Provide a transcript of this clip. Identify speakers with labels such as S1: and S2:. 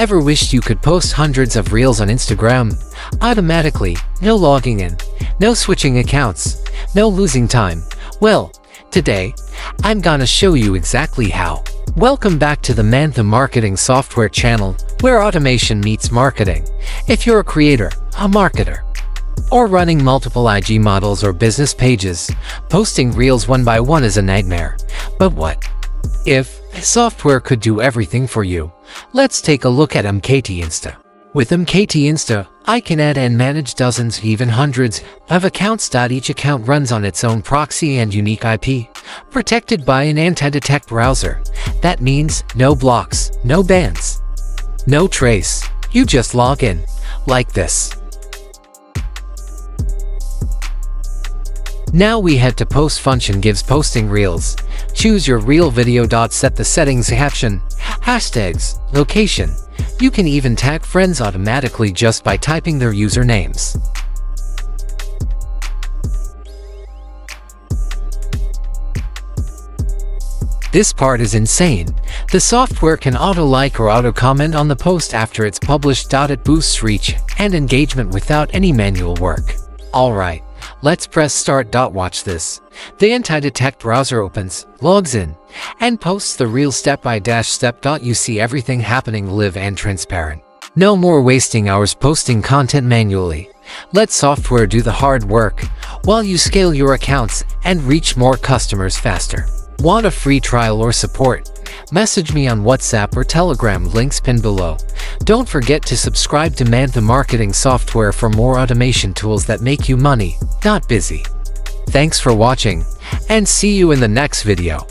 S1: Ever wished you could post hundreds of reels on Instagram automatically, no logging in, no switching accounts, no losing time? Well, today, I'm gonna show you exactly how. Welcome back to the ManhTu marketing software channel, where automation meets marketing. If you're a creator, a marketer, or running multiple IG models or business pages, posting reels one by one is a nightmare. But what if software could do everything for you? Let's take a look at MKT Insta. With MKT Insta, I can add and manage dozens, even hundreds, of accounts. Each account runs on its own proxy and unique IP, protected by an anti-detect browser. That means no blocks, no bans, no trace. You just log in, like this. Now we head to post function gives posting reels. Choose your reel video. Set the settings, caption, hashtags, location. You can even tag friends automatically just by typing their usernames. This part is insane. The software can auto-like or auto-comment on the post after it's published. It boosts reach and engagement without any manual work. Alright, let's press start. Watch this. The anti-detect browser opens, logs in, and posts the reel step by step. You see everything happening live and transparent. No more wasting hours posting content manually. Let software do the hard work while you scale your accounts and reach more customers faster. Want a free trial or support? Message me on WhatsApp or Telegram, links pinned below. Don't forget to subscribe to ManhTu marketing software for more automation tools that make you money, not busy. Thanks for watching, and see you in the next video.